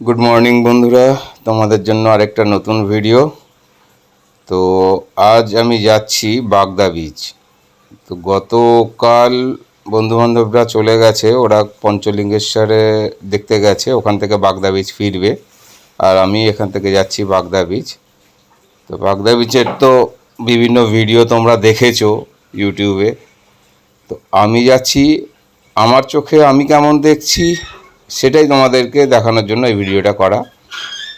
Good morning বন্ধুরা, তোমাদের জন্য আরেকটা নতুন ভিডিও। তো আজ আমি যাচ্ছি বাগদা বিচ। তো গতকাল বন্ধুবান্ধবরা চলে গেছে, ওরা পঞ্চলিঙ্গেশ্বরে দেখতে গেছে, ওখান থেকে বাগদা বিচ ফিরবে। আর আমি এখান থেকে যাচ্ছি বাগদা বিচ। তো বাগদা বিচের তো বিভিন্ন ভিডিও তোমরা দেখেছো ইউটিউবে। তো আমি যাচ্ছি, আমার চোখে আমি কেমন দেখছি সেটাই তোমাদেরকে দেখানোর জন্য এই ভিডিওটা করা।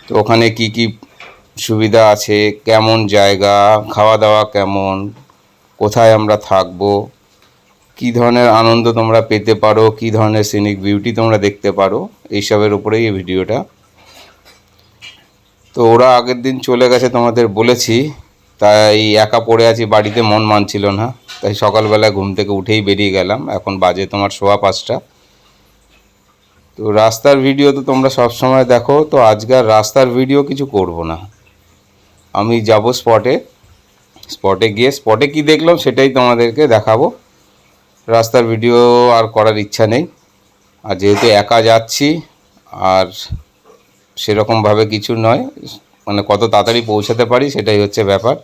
তো ওখানে কি কি সুবিধা আছে, কেমন জায়গা, খাওয়া দাওয়া কেমন, কোথায় আমরা থাকবো, কি ধরনের আনন্দ তোমরা পেতে পারো, কি ধরনের সিনিক বিউটি তোমরা দেখতে পারো, এইসবের উপরেই এই ভিডিওটা। তো ওরা আগের দিন চলে গেছে তোমাদের বলেছি, তাই একা পড়ে আছি বাড়িতে, মন মানছিল না। তাই সকালবেলা ঘুম থেকে উঠেই বেরিয়ে গেলাম। এখন বাজে তোমার 5:15। তো রাস্তার ভিডিও তো তোমরা সব সময় দেখো, তো আজকে আর রাস্তার ভিডিও কিছু করব না। আমি যাব স্পটে গিয়ে স্পটে কি দেখলাম সেটাই তোমাদেরকে দেখাবো। রাস্তার ভিডিও আর করার ইচ্ছা নেই। আর যেহেতু একা যাচ্ছি, আর সেরকমভাবে কিছু নয়, মানে কত তাড়াতাড়ি পৌঁছাতে পারি সেটাই হচ্ছে ব্যাপার।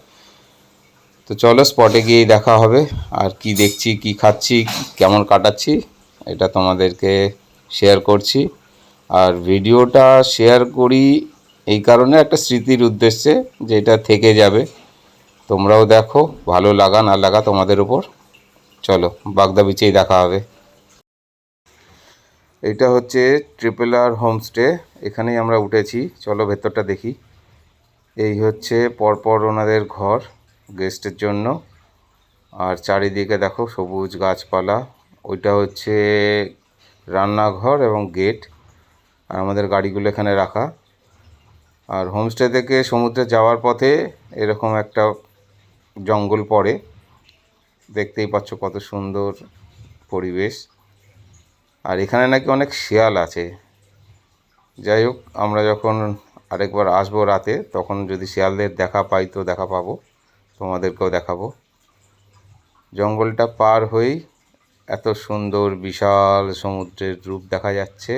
তো চলো স্পটে গিয়েই দেখা হবে। আর কি দেখছি, কি খাচ্ছি, কেমন কাটাচ্ছি, এটা তোমাদেরকে শেয়ার করছি। আর ভিডিওটা শেয়ার করি এই কারণে, একটা স্মৃতির উদ্দেশ্যে, যেটা থেকে যাবে। তোমরাও দেখো, ভালো লাগা না লাগা তোমাদের উপর। চলো বাগদা বিচেই দেখা হবে। এটা হচ্ছে ট্রিপল আর হোমস্টে, এখানেই আমরা উঠেছি। চলো ভেতরটা দেখি। এই হচ্ছে পরপর ওনাদের ঘর গেস্টের জন্য। আর চারিদিকে দেখো সবুজ গাছপালা। ওইটা হচ্ছে রান্নাঘর এবং গেট। আর আমাদের গাড়িগুলো এখানে রাখা। আর হোমস্টে থেকে সমুদ্রে যাওয়ার পথে এরকম একটা জঙ্গল পড়ে, দেখতেই পাচ্ছ কত সুন্দর পরিবেশ। আর এখানে নাকি অনেক শিয়াল আছে। যাই হোক, আমরা যখন আরেকবার আসবো রাতে, তখন যদি শিয়ালদের দেখা পাই তো দেখা পাবো, তোমাদেরকেও দেখাবো। জঙ্গলটা পার হয়েই এত সুন্দর বিশাল সমুদ্রের রূপ দেখা যাচ্ছে,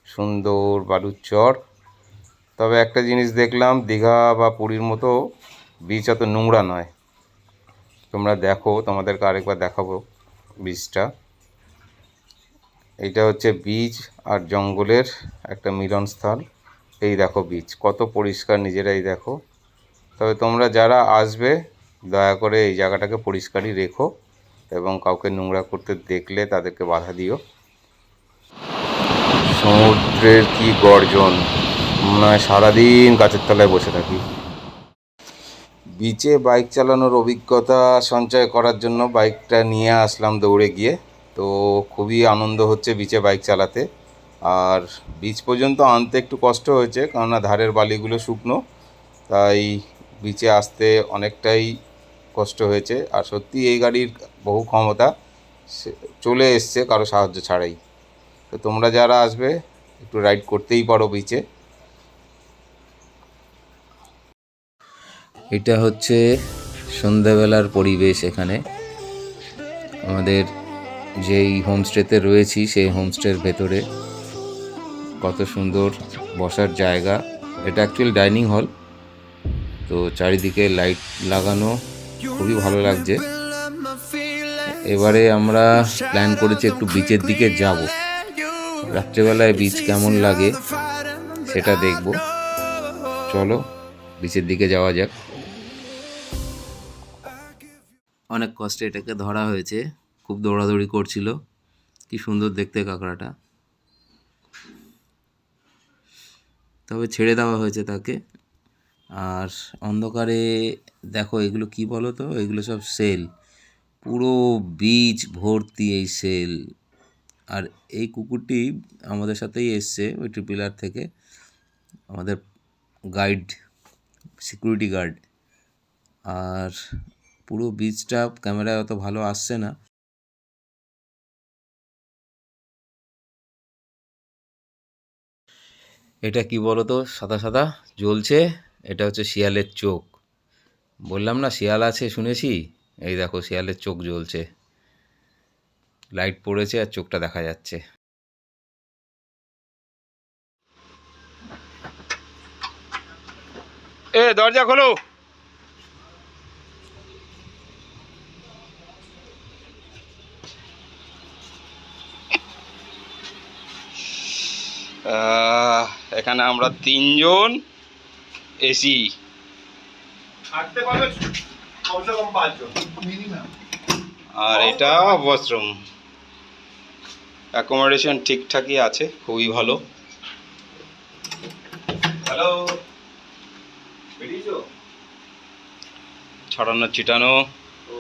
সুন্দর বালুর চর। তবে একটা জিনিস দেখলাম, দীঘা বা পুরীর মতো বিচ অত নোংরা নয়। তোমরা দেখো, তোমাদেরকে আরেকবার দেখাবো বিচটা। এইটা হচ্ছে বিচ আর জঙ্গলের একটা মিলনস্থল। এই দেখো বিচ কত পরিষ্কার, নিজেরাই দেখো। তবে তোমরা যারা আসবে, দয়া করে এই জায়গাটাকে পরিষ্কারই রেখো, এবং কাউকে নোংরা করতে দেখলে তাদেরকে বাধা দিও। সমুদ্রের কি গর্জন, মনে হয় সারাদিন গাছের তলায় বসে থাকি। বিচে বাইক চালানোর অভিজ্ঞতা সঞ্চয় করার জন্য বাইকটা নিয়ে আসলাম দৌড়ে গিয়ে। তো খুবই আনন্দ হচ্ছে বিচে বাইক চালাতে। আর বিচ পর্যন্ত আনতে একটু কষ্ট হয়েছে, কেননা ধারের বালিগুলো শুকনো, তাই বিচে আসতে অনেকটাই কষ্ট হয়েছে। আর সত্যি এই গাড়ির বহু ক্ষমতা, চলে এসছে কারো সাহায্য ছাড়াই। তো তোমরা যারা আসবে একটু রাইড করতেই পারো বিচে। এটা হচ্ছে সন্ধ্যাবেলার পরিবেশ এখানে। আমাদের যেই হোমস্টেতে রয়েছি সেই হোমস্টের ভেতরে কত সুন্দর বসার জায়গা। এটা অ্যাকচুয়ালি ডাইনিং হল। তো চারিদিকে লাইট লাগানো, খুবই ভালো লাগছে। এবারে আমরা প্ল্যান করেছি একটু বিচের দিকে যাব। রাত্রেবেলায় বিচ কেমন লাগে সেটা দেখব। চলো বিচের দিকে যাওয়া যাক। অনেক কষ্টে এটাকে ধরা হয়েছে, খুব দৌড়াদৌড়ি করছিল। কি সুন্দর দেখতে কাঁকড়াটা, তবে ছেড়ে দেওয়া হয়েছে তাকে। আর অন্ধকারে দেখো, এগুলো কি বলো তো, এগুলো সব সেল, পুরো বিচ ভর্তি এই সেল। আর এই কুকুরটি আমাদের সাথেই এসছে ওই ট্রিপিলার থেকে, আমাদের গাইড, সিকিউরিটি গার্ড। আর পুরো বিচটা ক্যামেরায় অত ভালো আসছে না। এটা কি বলো তো, সাদা সাদা জ্বলছে, এটা হচ্ছে শিয়ালের চোখ। বললাম না শিয়াল আছে শুনেছি, এই দেখো শিয়ালের চোখ জ্বলছে, লাইট পড়েছে আর চোখটা দেখা যাচ্ছে। এ দরজা খোলো। এখানে আমরা 3 জন এসি, থাকতে পারবে কমসে কম 5 জন মিনিমাম। আর এটা ওয়াশরুম। অ্যাকোমোডেশন ঠিকঠাকই আছে, খুবই ভালো। হ্যালো, বেরিয়েছো? ছড়ানো ছিটানো তো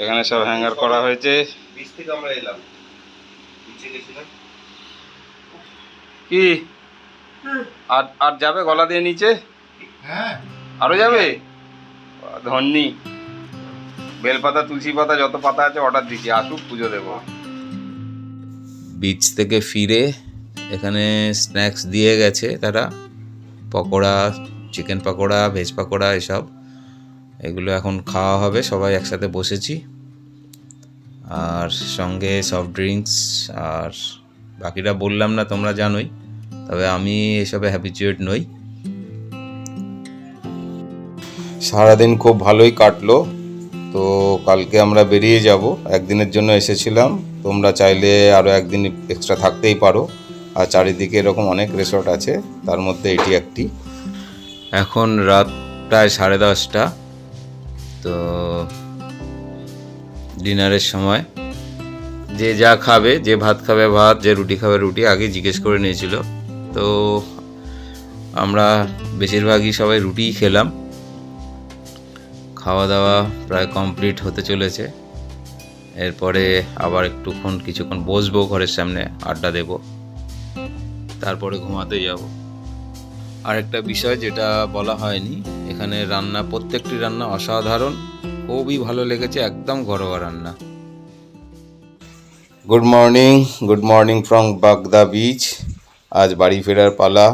এখানে সব হ্যাঙ্গার করা হয়েছে। বিচ থেকে আমরা এলাম, বিচে গেছিলাম। কি আর আর যাবে গলা দিয়ে নিচে? হ্যাঁ, আরো যাবে? ধন্যি। বেলপাতা, তুলসী পাতা, যত পাতা আছে অর্ডার দিচ্ছি, আসুক পুজো দেবো। বিচ থেকে ফিরে এখানে স্ন্যাক্স দিয়ে গেছে তারা, পকোড়া, চিকেন পকোড়া, ভেজ পকোড়া, এসব। এগুলো এখন খাওয়া হবে, সবাই একসাথে বসেছি। আর সঙ্গে সফট ড্রিঙ্কস, আর বাকিটা বললাম না, তোমরা জানোই। তবে আমি এসবে হ্যাবিচুয়েট নই। সারাদিন খুব ভালোই কাটলো। তো কালকে আমরা বেরিয়ে যাব, একদিনের জন্য এসেছিলাম। তোমরা চাইলে আরও একদিন এক্সট্রা থাকতেই পারো। আর চারিদিকে এরকম অনেক রিসর্ট আছে, তার মধ্যে এটি একটি। এখন রাত প্রায় 10:30। তো ডিনারের সময় যে যা খাবে, যে ভাত খাবে ভাত, যে রুটি খাবে রুটি, আগে জিজ্ঞেস করে নিয়েছিল। তো আমরা বেশিরভাগই সবাই রুটিই খেলাম। খাওয়া দাওয়া প্রায় কমপ্লিট হতে চলেছে। এরপরে আবার কিছুক্ষণ বসবো ঘরের সামনে, আড্ডা দেব, তারপরে ঘুমাতে যাব। আরেকটা বিষয় যেটা বলা হয়নি, এখানে রান্না, প্রত্যেকটি রান্না অসাধারণ, খুবই ভালো লেগেছে, একদম ঘরোয়া রান্না। গুড মর্নিং ফ্রম বাগদা বিচ। আজ বাড়ি ফেরার পালা।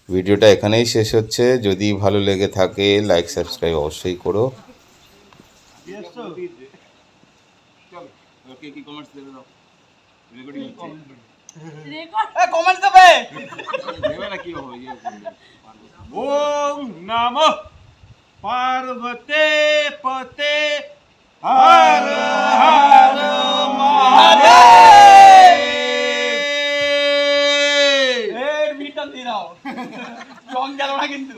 ভিডিওটা এখানেই শেষ হচ্ছে। যদি ভালো লেগে থাকে লাইক সাবস্ক্রাইব অবশ্যই করো। ওম নমঃ পার্বতে পতে হর হর মহাদেব। এর ভিতর দিয়ে দাও, রং গেল না কিন্তু।